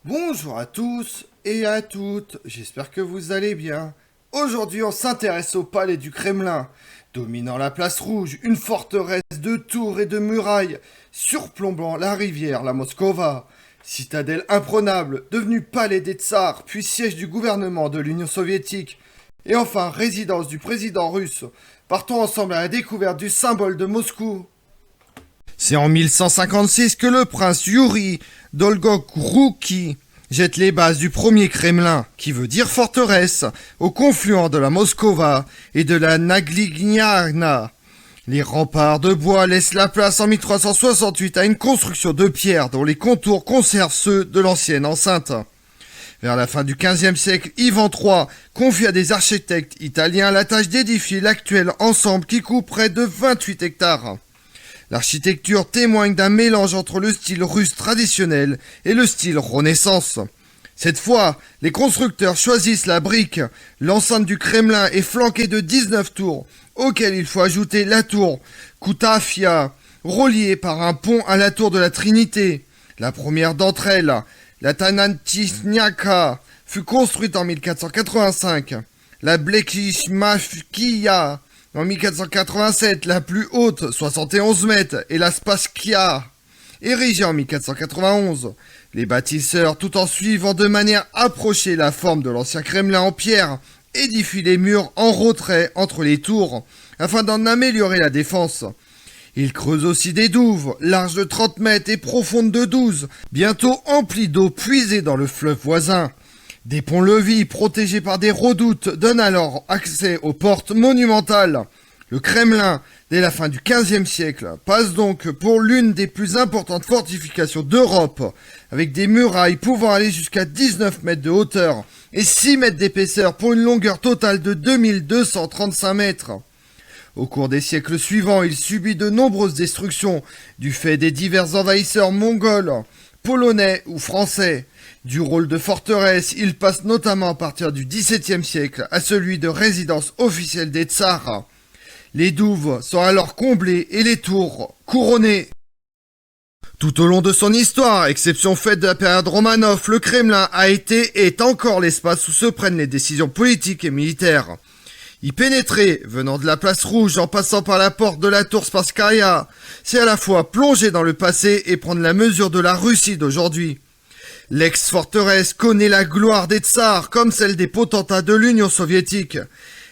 Bonjour à tous et à toutes, j'espère que vous allez bien. Aujourd'hui on s'intéresse au palais du Kremlin. Dominant la place rouge, une forteresse de tours et de murailles, surplombant la rivière la Moskova. Citadelle imprenable, devenue palais des tsars, puis siège du gouvernement de l'Union soviétique. Et enfin résidence du président russe. Partons ensemble à la découverte du symbole de Moscou. C'est en 1156 que le prince Yuri Dolgorukhi jette les bases du premier Kremlin, qui veut dire forteresse, au confluent de la Moskova et de la Naglignana. Les remparts de bois laissent la place en 1368 à une construction de pierre dont les contours conservent ceux de l'ancienne enceinte. Vers la fin du XVe siècle, Ivan III confie à des architectes italiens la tâche d'édifier l'actuel ensemble qui couvre près de 28 hectares. L'architecture témoigne d'un mélange entre le style russe traditionnel et le style Renaissance. Cette fois, les constructeurs choisissent la brique. L'enceinte du Kremlin est flanquée de 19 tours, auxquelles il faut ajouter la tour Kutafia, reliée par un pont à la tour de la Trinité. La première d'entre elles, la Tanantisniaka, fut construite en 1485. La Blekishmavkia, en 1487, la plus haute, 71 mètres, et la Spaskia, érigée en 1491. Les bâtisseurs, tout en suivant de manière approchée la forme de l'ancien Kremlin en pierre, édifient les murs en retrait entre les tours, afin d'en améliorer la défense. Ils creusent aussi des douves, larges de 30 mètres et profondes de 12, bientôt emplies d'eau puisée dans le fleuve voisin. Des ponts-levis protégés par des redoutes donnent alors accès aux portes monumentales. Le Kremlin, dès la fin du XVe siècle, passe donc pour l'une des plus importantes fortifications d'Europe, avec des murailles pouvant aller jusqu'à 19 mètres de hauteur et 6 mètres d'épaisseur pour une longueur totale de 2235 mètres. Au cours des siècles suivants, il subit de nombreuses destructions du fait des divers envahisseurs mongols, polonais ou français. Du rôle de forteresse, il passe notamment à partir du XVIIe siècle à celui de résidence officielle des tsars. Les douves sont alors comblées et les tours couronnées. Tout au long de son histoire, exception faite de la période Romanov, le Kremlin a été et est encore l'espace où se prennent les décisions politiques et militaires. Y pénétrer, venant de la place rouge en passant par la porte de la tour Spasskaya, c'est à la fois plonger dans le passé et prendre la mesure de la Russie d'aujourd'hui. L'ex-forteresse connaît la gloire des tsars comme celle des potentats de l'Union soviétique.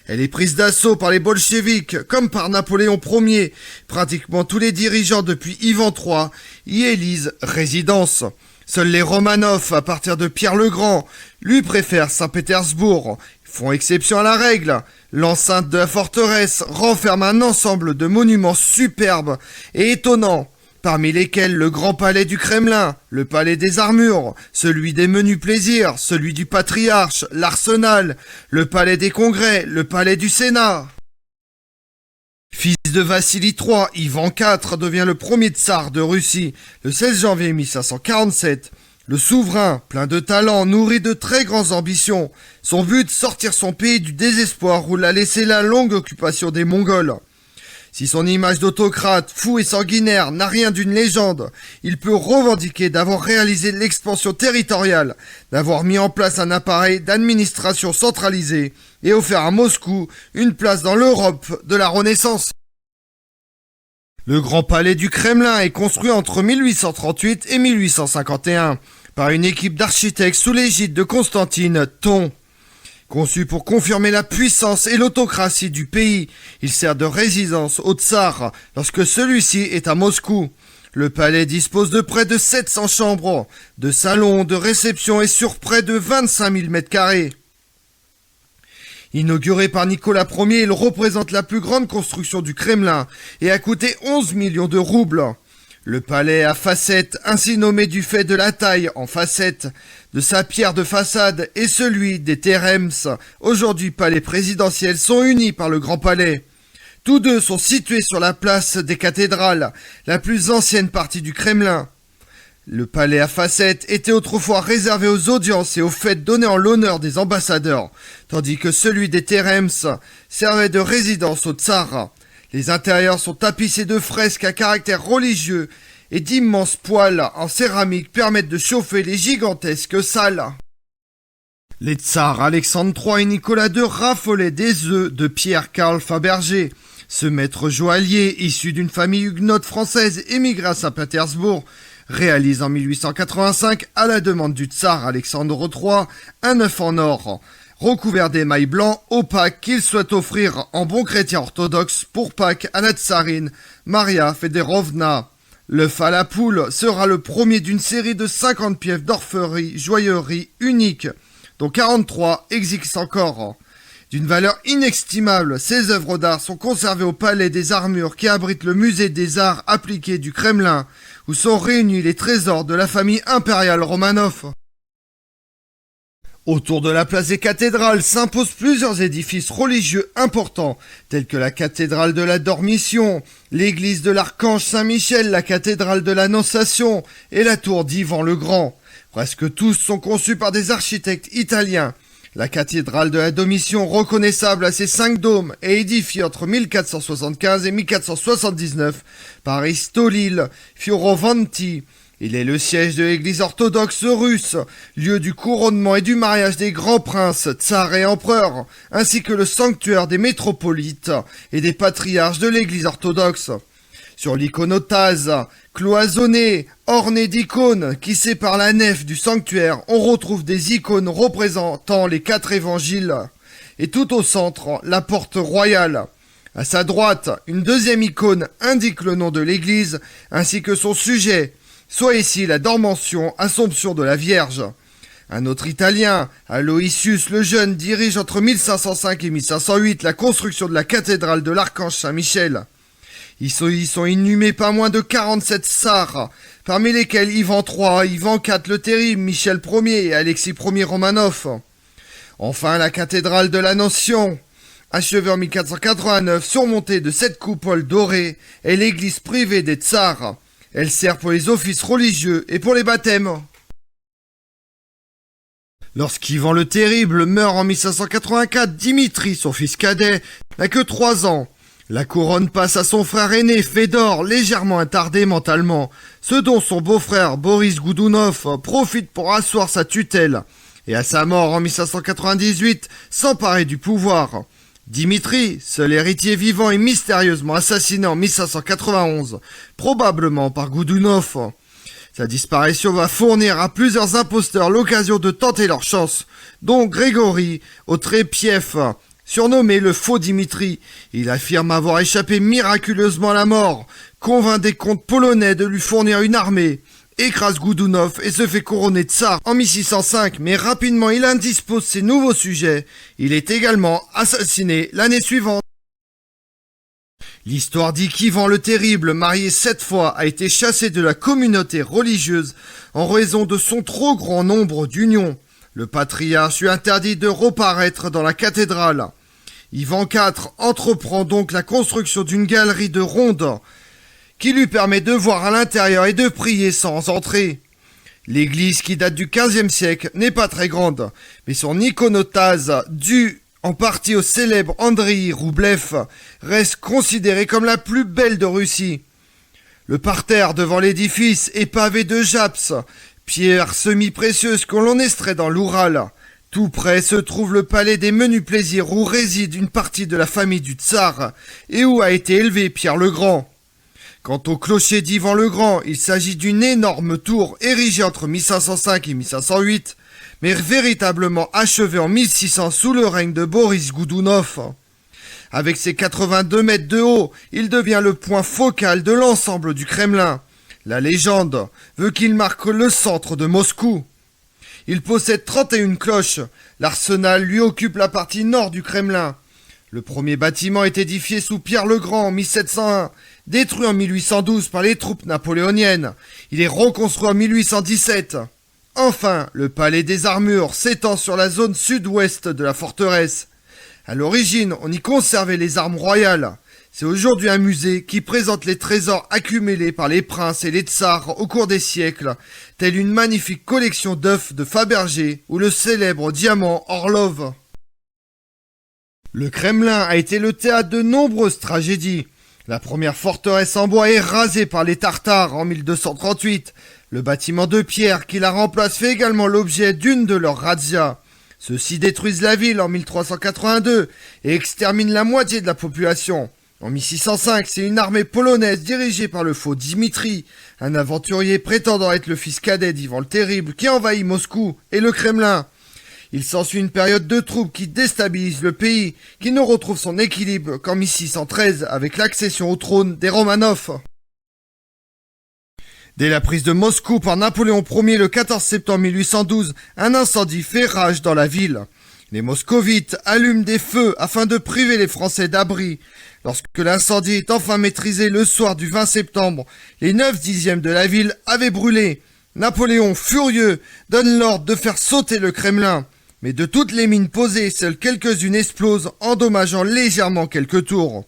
Elle est prise d'assaut par les bolcheviks comme par Napoléon Ier. Pratiquement tous les dirigeants depuis Ivan III y élisent résidence. Seuls les Romanov, à partir de Pierre le Grand, lui préfèrent Saint-Pétersbourg. Ils font exception à la règle. L'enceinte de la forteresse renferme un ensemble de monuments superbes et étonnants, parmi lesquels le grand palais du Kremlin, le palais des armures, celui des menus plaisirs, celui du patriarche, l'arsenal, le palais des congrès, le palais du Sénat. Fils de Vassili III, Ivan IV devient le premier tsar de Russie le 16 janvier 1547. Le souverain, plein de talent, nourri de très grandes ambitions. Son but, sortir son pays du désespoir où l'a laissé la longue occupation des Mongols. Si son image d'autocrate, fou et sanguinaire, n'a rien d'une légende, il peut revendiquer d'avoir réalisé l'expansion territoriale, d'avoir mis en place un appareil d'administration centralisé et offert à Moscou une place dans l'Europe de la Renaissance. Le grand palais du Kremlin est construit entre 1838 et 1851 par une équipe d'architectes sous l'égide de Constantine Thon. Conçu pour confirmer la puissance et l'autocratie du pays, il sert de résidence au tsar lorsque celui-ci est à Moscou. Le palais dispose de près de 700 chambres, de salons, de réceptions et sur près de 25 000 mètres carrés. Inauguré par Nicolas Ier, il représente la plus grande construction du Kremlin et a coûté 11 millions de roubles. Le palais à facettes, ainsi nommé du fait de la taille en facettes de sa pierre de façade, et celui des Terems, aujourd'hui palais présidentiel, sont unis par le Grand Palais. Tous deux sont situés sur la place des cathédrales, la plus ancienne partie du Kremlin. Le palais à facettes était autrefois réservé aux audiences et aux fêtes données en l'honneur des ambassadeurs, tandis que celui des Terems servait de résidence au tsar. Les intérieurs sont tapissés de fresques à caractère religieux et d'immenses poêles en céramique permettent de chauffer les gigantesques salles. Les tsars Alexandre III et Nicolas II raffolaient des œufs de Pierre Karl Fabergé. Ce maître joaillier, issu d'une famille huguenote française émigré à Saint-Pétersbourg, réalise en 1885, à la demande du tsar Alexandre III, un œuf en or, recouvert d'émail blanc, opaque, qu'il souhaite offrir en bon chrétien orthodoxe pour Pâques à la tsarine Maria Fedorovna. L'œuf à la poule sera le premier d'une série de 50 pièces d'orfèvrerie, joaillerie unique, dont 43 existent encore. D'une valeur inestimable, ces œuvres d'art sont conservées au Palais des Armures qui abrite le musée des arts appliqués du Kremlin, où sont réunis les trésors de la famille impériale Romanov. Autour de la place des cathédrales s'imposent plusieurs édifices religieux importants, tels que la cathédrale de la Dormition, l'église de l'Archange Saint-Michel, la cathédrale de l'Annonciation et la tour d'Ivan le Grand. Presque tous sont conçus par des architectes italiens. La cathédrale de la Dormition, reconnaissable à ses 5 dômes, est édifiée entre 1475 et 1479 par Aristolil Fioravanti. Il est le siège de l'église orthodoxe russe, lieu du couronnement et du mariage des grands princes, tsars et empereurs, ainsi que le sanctuaire des métropolites et des patriarches de l'église orthodoxe. Sur l'iconostase, cloisonnée, ornée d'icônes qui séparent la nef du sanctuaire, on retrouve des icônes représentant les 4 évangiles. Et tout au centre, la porte royale. À sa droite, une deuxième icône indique le nom de l'église, ainsi que son sujet, soit ici la Dormention, Assomption de la Vierge. Un autre Italien, Aloysius le Jeune, dirige entre 1505 et 1508 la construction de la cathédrale de l'Archange Saint-Michel. Y sont inhumés pas moins de 47 tsars, parmi lesquels Ivan III, Ivan IV le Terrible, Michel Ier et Alexis Ier Romanov. Enfin, la cathédrale de l'Annonciation, achevée en 1489, surmontée de 7 coupoles dorées, est l'église privée des tsars. Elle sert pour les offices religieux et pour les baptêmes. Lorsqu'Ivan le Terrible meurt en 1584, Dimitri, son fils cadet, n'a que 3 ans. La couronne passe à son frère aîné, Fédor, légèrement attardé mentalement, ce dont son beau-frère Boris Goudounov profite pour asseoir sa tutelle, et à sa mort en 1598, s'emparer du pouvoir. Dimitri, seul héritier vivant, est mystérieusement assassiné en 1591, probablement par Goudounov. Sa disparition va fournir à plusieurs imposteurs l'occasion de tenter leur chance, dont Grégory Otrépiev, surnommé le faux Dimitri. Il affirme avoir échappé miraculeusement à la mort, convainc des comtes polonais de lui fournir une armée, écrase Goudounov et se fait couronner tsar en 1605, mais rapidement il indispose ses nouveaux sujets. Il est également assassiné l'année suivante. L'histoire dit qu'Ivan le Terrible, marié 7 fois, a été chassé de la communauté religieuse en raison de son trop grand nombre d'unions. Le patriarche lui interdit de reparaître dans la cathédrale. Ivan IV entreprend donc la construction d'une galerie de ronde qui lui permet de voir à l'intérieur et de prier sans entrer. L'église, qui date du XVe siècle, n'est pas très grande, mais son iconostase, due en partie au célèbre Andrei Roublev, reste considérée comme la plus belle de Russie. Le parterre devant l'édifice est pavé de japs, pierres semi-précieuses que l'on extrait dans l'Oural. Tout près se trouve le palais des menus plaisirs où réside une partie de la famille du tsar et où a été élevé Pierre le Grand. Quant au clocher d'Ivan le Grand, il s'agit d'une énorme tour érigée entre 1505 et 1508, mais véritablement achevée en 1600 sous le règne de Boris Goudounov. Avec ses 82 mètres de haut, il devient le point focal de l'ensemble du Kremlin. La légende veut qu'il marque le centre de Moscou. Il possède 31 cloches. L'arsenal lui occupe la partie nord du Kremlin. Le premier bâtiment est édifié sous Pierre le Grand en 1701, détruit en 1812 par les troupes napoléoniennes. Il est reconstruit en 1817. Enfin, le palais des Armures s'étend sur la zone sud-ouest de la forteresse. À l'origine, on y conservait les armes royales. C'est aujourd'hui un musée qui présente les trésors accumulés par les princes et les tsars au cours des siècles, telle une magnifique collection d'œufs de Fabergé ou le célèbre diamant Orlov. Le Kremlin a été le théâtre de nombreuses tragédies. La première forteresse en bois est rasée par les Tartares en 1238. Le bâtiment de pierre qui la remplace fait également l'objet d'une de leurs razzias. Ceux-ci détruisent la ville en 1382 et exterminent la moitié de la population. En 1605, c'est une armée polonaise dirigée par le faux Dimitri, un aventurier prétendant être le fils cadet d'Ivan le Terrible, qui envahit Moscou et le Kremlin. Il s'ensuit une période de troubles qui déstabilise le pays, qui ne retrouve son équilibre qu'en 1613 avec l'accession au trône des Romanov. Dès la prise de Moscou par Napoléon Ier le 14 septembre 1812, un incendie fait rage dans la ville. Les moscovites allument des feux afin de priver les Français d'abri. Lorsque l'incendie est enfin maîtrisé le soir du 20 septembre, les 9/10 de la ville avaient brûlé. Napoléon, furieux, donne l'ordre de faire sauter le Kremlin. Mais de toutes les mines posées, seules quelques-unes explosent, endommageant légèrement quelques tours.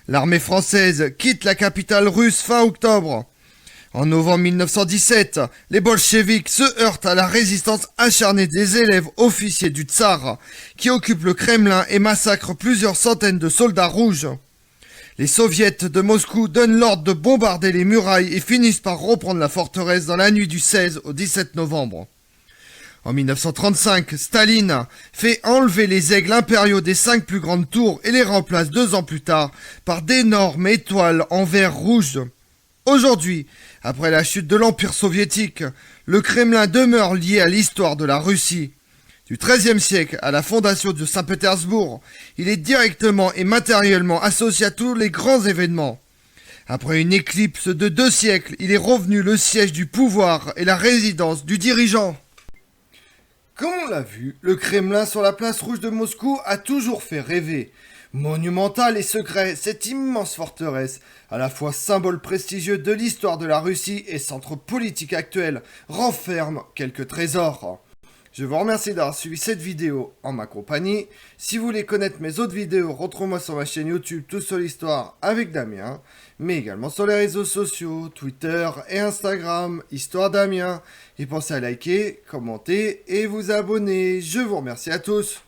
L'armée française quitte la capitale russe fin octobre. En novembre 1917, les bolcheviks se heurtent à la résistance acharnée des élèves officiers du Tsar, qui occupent le Kremlin et massacrent plusieurs centaines de soldats rouges. Les soviets de Moscou donnent l'ordre de bombarder les murailles et finissent par reprendre la forteresse dans la nuit du 16 au 17 novembre. En 1935, Staline fait enlever les aigles impériaux des 5 plus grandes tours et les remplace 2 ans plus tard par d'énormes étoiles en verre rouge. Aujourd'hui, après la chute de l'Empire soviétique, le Kremlin demeure lié à l'histoire de la Russie. Du XIIIe siècle à la fondation de Saint-Pétersbourg, il est directement et matériellement associé à tous les grands événements. Après une éclipse de 2 siècles, il est revenu le siège du pouvoir et la résidence du dirigeant. Comme on l'a vu, le Kremlin sur la place rouge de Moscou a toujours fait rêver. Monumentale et secret, cette immense forteresse, à la fois symbole prestigieux de l'histoire de la Russie et centre politique actuel, renferme quelques trésors. Je vous remercie d'avoir suivi cette vidéo en ma compagnie. Si vous voulez connaître mes autres vidéos, retrouvez-moi sur ma chaîne YouTube Tout sur l'Histoire avec Damien, mais également sur les réseaux sociaux, Twitter et Instagram, Histoire Damien. Et pensez à liker, commenter et vous abonner. Je vous remercie à tous.